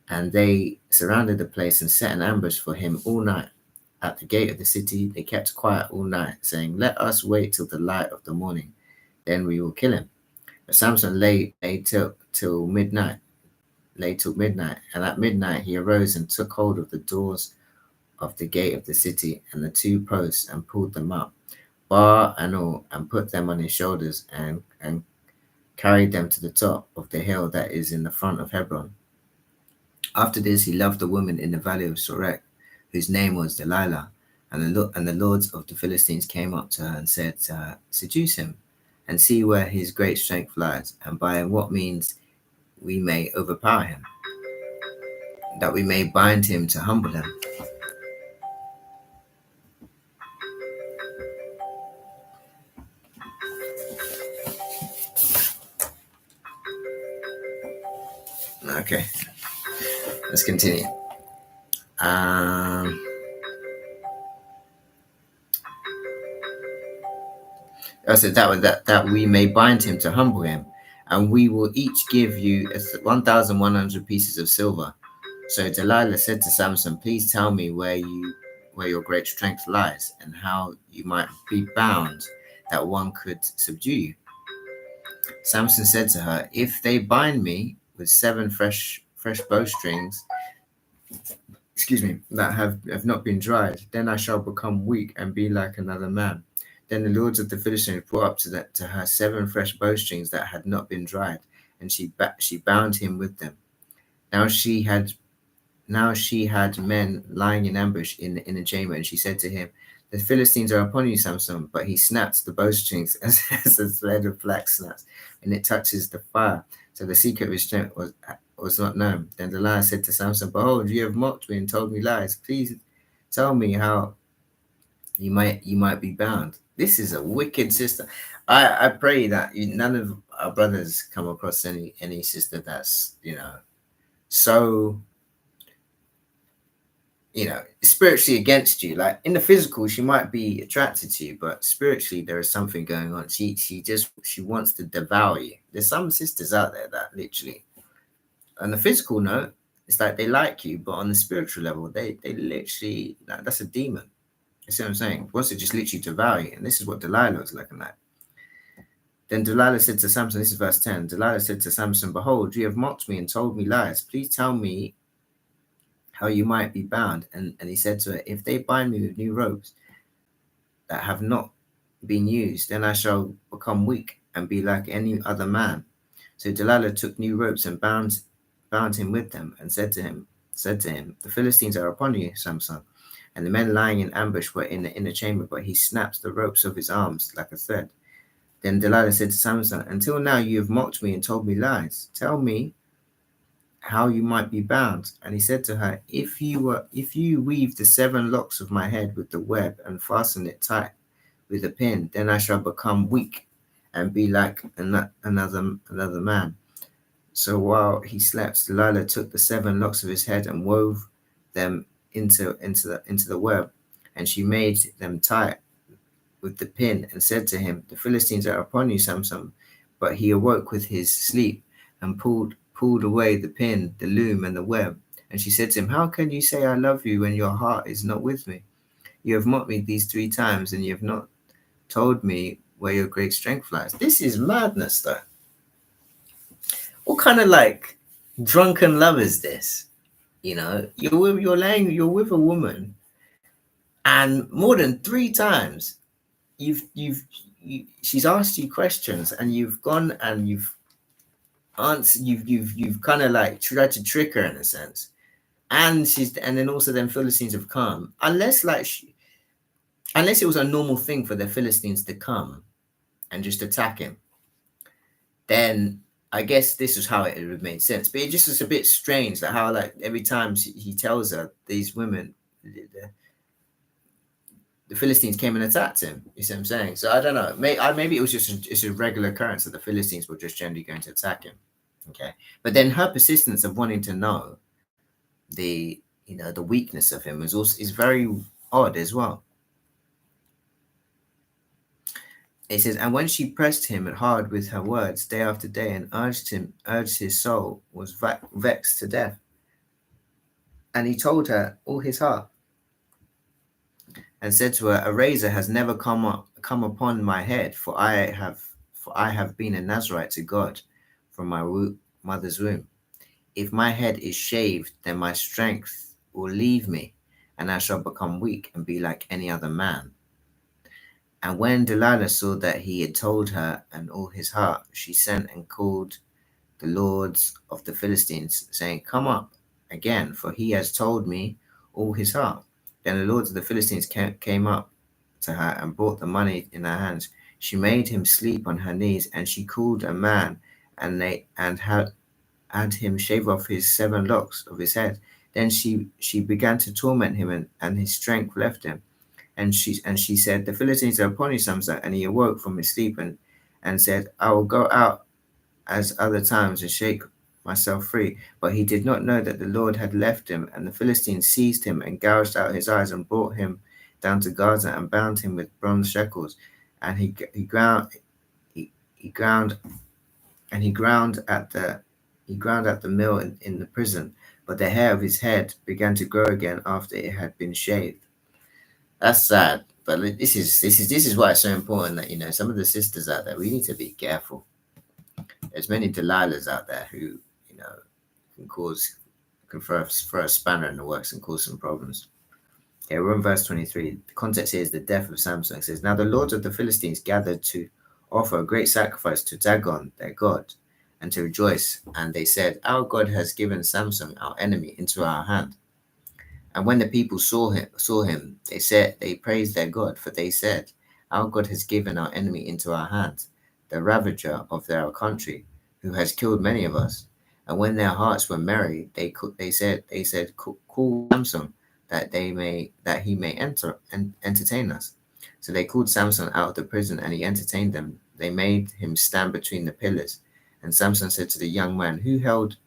And they surrounded the place and set an ambush for him all night. at the gate of the city, they kept quiet all night, saying, "Let us wait till the light of the morning, then we will kill him." But Samson lay till midnight, and at midnight he arose and took hold of the doors of the gate of the city and the two posts and pulled them up, bar and all, and put them on his shoulders and carried them to the top of the hill that is in the front of Hebron. After this, he loved a woman in the valley of Sorek, whose name was Delilah, and the lords of the Philistines came up to her and said to her, "Seduce him, and see where his great strength lies, and by what means we may overpower him, that we may bind him to humble him." Okay, let's continue. I said that we may bind him to humble him, and we will each give you 1,100 pieces of silver. So Delilah said to Samson, "Please tell me where your great strength lies, and how you might be bound, that one could subdue you." Samson said to her, "If they bind me with 7 fresh bowstrings, that have not been dried, then I shall become weak and be like another man." Then the lords of the Philistines brought up to her 7 fresh bowstrings that had not been dried, and she bound him with them. Now she had men lying in ambush in a chamber, and she said to him, "The Philistines are upon you, Samson." But he snapped the bowstrings as a thread of flax snaps, and it touches the fire. So the secret of his strength was not known. Then Delilah said to Samson, "Behold, you have mocked me and told me lies. Please tell me how you might be bound." This is a wicked sister. I pray that none of our brothers come across any sister that's so spiritually against you. Like in the physical, she might be attracted to you, but spiritually there is something going on. She wants to devour you. There's some sisters out there that literally, on the physical note, it's like they like you, but on the spiritual level, they literally, that's a demon. You see what I'm saying? Wants to just literally devour you. And this is what Delilah was looking like. Then Delilah said to Samson, this is verse 10. Delilah said to Samson, "Behold, you have mocked me and told me lies. Please tell me how you might be bound." And he said to her, "If they bind me with new ropes that have not been used, then I shall become weak and be like any other man." So Delilah took new ropes and bound him with them, and said to him, "The Philistines are upon you, Samson." And the men lying in ambush were in the inner chamber, but he snapped the ropes of his arms like a thread. Then Delilah said to Samson, "Until now you have mocked me and told me lies. Tell me how you might be bound." And he said to her, if you weave the 7 locks of my head with the web and fasten it tight with a pin, then I shall become weak and be like another man." So while he slept, Delilah took the 7 locks of his head and wove them into the web, and she made them tight with the pin, and said to him, "The Philistines are upon you, Samson." But he awoke with his sleep and pulled away the pin, the loom, and the web. And she said to him, "How can you say I love you when your heart is not with me? You have mocked me these 3 times, and you have not told me where your great strength lies." This is madness, though. What kind of like drunken love is this? You're with a woman, and more than 3 times she's asked you questions, and you've gone and you've answered, you've kind of like tried to trick her in a sense, and then also then Philistines have come, unless it was a normal thing for the Philistines to come and just attack him, then I guess this is how it would have made sense. But it just is a bit strange that how like every time he tells her, these women, the Philistines came and attacked him. You see what I'm saying? So I don't know. Maybe it was just a regular occurrence that the Philistines were just generally going to attack him. Okay, but then her persistence of wanting to know the weakness of him is very odd as well. It says, "And when she pressed him hard with her words day after day, and urged his soul was vexed to death. And he told her all his heart." and said to her, "A razor has never come upon my head, for I have been a Nazarite to God from my mother's womb. If my head is shaved, then my strength will leave me, and I shall become weak and be like any other man." And when Delilah saw that he had told her and all his heart, she sent and called the lords of the Philistines, saying, "Come up again, for he has told me all his heart." Then the lords of the Philistines came up to her and brought the money in her hands. She made him sleep on her knees, and she called a man, and had him shave off his 7 locks of his head. Then she began to torment him, and his strength left him. And she said, "The Philistines are upon you, Samson." And he awoke from his sleep and said, "I will go out as other times and shake myself free." But he did not know that the Lord had left him. And the Philistines seized him and gouged out his eyes and brought him down to Gaza and bound him with bronze shackles. And he ground he ground and he ground at the mill in the prison. But the hair of his head began to grow again after it had been shaved. That's sad. But this is why it's so important that some of the sisters out there, we need to be careful. There's many Delilahs out there who can throw a spanner in the works and cause some problems. Okay, we're in verse 23. The context here is the death of Samson. It says, "Now the lords of the Philistines gathered to offer a great sacrifice to Dagon, their god, and to rejoice. And they said, 'Our God has given Samson, our enemy, into our hand.' And when the people saw him, they praised their God, for they said, 'Our God has given our enemy into our hands, the ravager of their country, who has killed many of us.' And when their hearts were merry, they said, 'Call Samson, that he may enter and entertain us.' So they called Samson out of the prison, and he entertained them. They made him stand between the pillars. And Samson said to the young man who held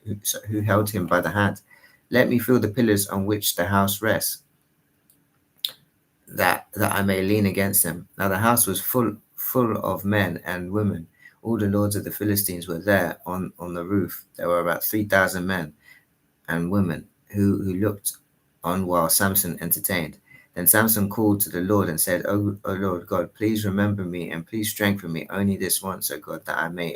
him by the hand, 'Let me feel the pillars on which the house rests, that I may lean against them.' Now the house was full of men and women. All the lords of the Philistines were there on the roof. There were about 3,000 men and women who looked on while Samson entertained. Then Samson called to the Lord and said, O Lord God, please remember me and please strengthen me only this once, O God, that I may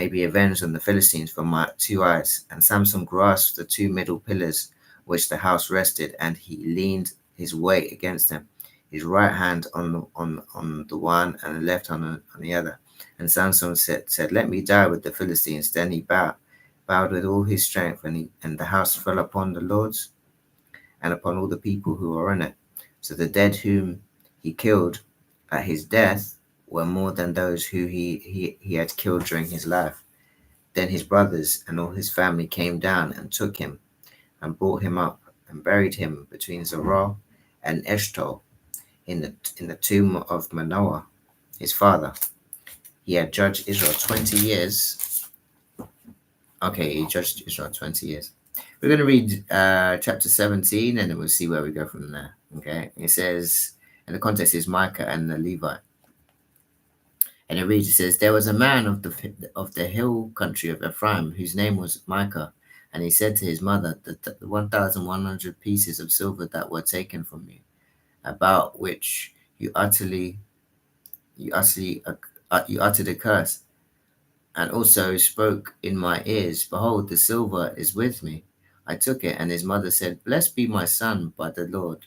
be avenged on the Philistines for my 2 eyes. And Samson grasped the 2 middle pillars which the house rested, and he leaned his weight against them, his right hand on the one and the left hand on the other. And Samson said, "Let me die with the Philistines." Then he bowed with all his strength, and the house fell upon the lords and upon all the people who were in it. So the dead whom he killed at his death were more than those who he had killed during his life. Then his brothers and all his family came down and took him and brought him up and buried him between Zorah and Eshtaol in the tomb of Manoah, his father. He had judged Israel 20 years. Okay, he judged Israel 20 years. We're going to read chapter 17, and then we'll see where we go from there. Okay, it says, and the context is Micah and the Levite. And it reads, it says, "There was a man of the hill country of Ephraim, whose name was Micah, and he said to his mother, the 1,100 pieces of silver that were taken from you, about which you uttered a curse, and also spoke in my ears, behold, the silver is with me. I took it." And his mother said, "Blessed be my son by the Lord."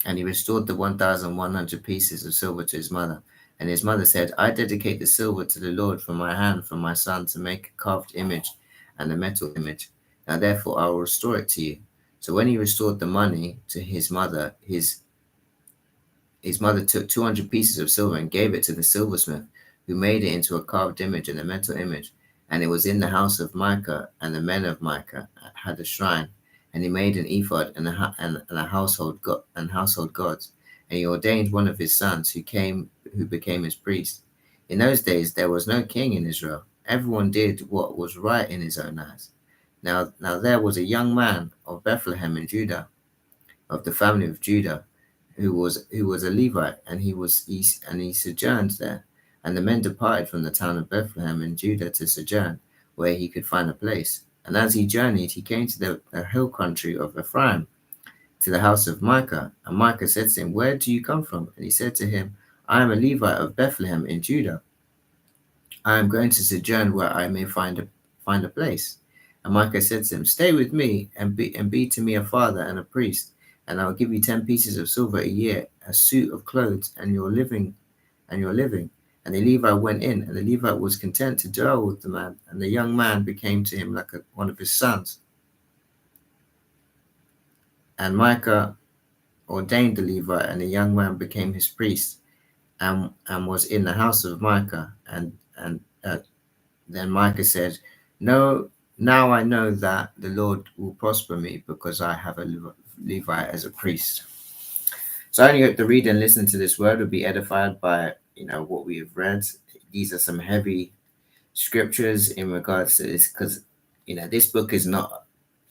And he restored the 1,100 pieces of silver to his mother. And his mother said, "I dedicate the silver to the Lord from my hand for my son to make a carved image and a metal image. Now therefore I will restore it to you." So when he restored the money to his mother, his mother took 200 pieces of silver and gave it to the silversmith, who made it into a carved image and a metal image. And it was in the house of Micah, and the men of Micah had a shrine. And he made an ephod and a household gods. And he ordained one of his sons who became his priest. In those days there was no king in Israel. Everyone did what was right in his own eyes. Now there was a young man of Bethlehem in Judah, of the family of Judah, who was a Levite, and he sojourned there. And the men departed from the town of Bethlehem in Judah to sojourn, where he could find a place. And as he journeyed, he came to the hill country of Ephraim. to the house of Micah. And Micah said to him, Where do you come from? And he said to him, I am a Levite of Bethlehem in Judah. I am going to sojourn where I may find a place. And Micah said to him, Stay with me and be to me a father and a priest, and I will give you 10 pieces of silver a year, a suit of clothes, and your living. And the Levite went in, and the Levite was content to dwell with the man, and the young man became to him like one of his sons. And Micah ordained the Levite, and the young man became his priest, and was in the house of Micah. And then Micah said, No, now I know that the Lord will prosper me because I have a Levite as a priest. So I only hope the reader and listen to this word will be edified by what we have read. These are some heavy scriptures in regards to this, because this book is not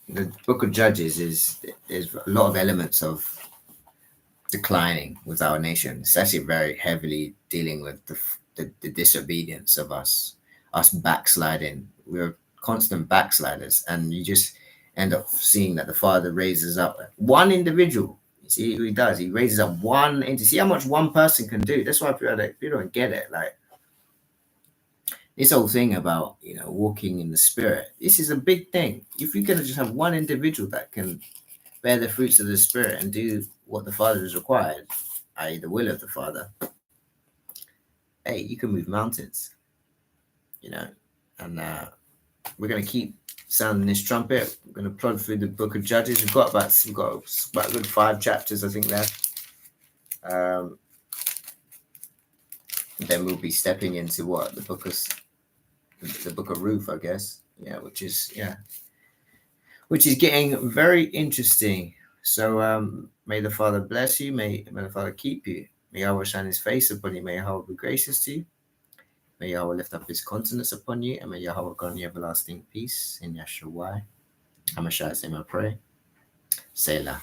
the book of Judges. There's a lot of elements of declining with our nation. It's actually very heavily dealing with the disobedience of us backsliding. We're constant backsliders, and you just end up seeing that the Father raises up one individual. You see who he does? He raises up one into see how much one person can do. That's why people don't get it. Like this whole thing about walking in the Spirit. This is a big thing. If you're gonna just have one individual that can bear the fruits of the Spirit and do what the Father has required, i.e. the will of the Father, hey, you can move mountains. And we're going to keep sounding this trumpet. We're going to plod through the book of Judges. We've got about a good 5 chapters, I think, left. Then we'll be stepping into what the book of Ruth, I guess. Which is getting very interesting. So may the Father bless you. May the Father keep you. May Yahweh shine his face upon you. May Yahweh be gracious to you. May Yahweh lift up his countenance upon you, and may Yahweh grant you everlasting peace in Yeshua. HaMashiach's name I pray. Selah.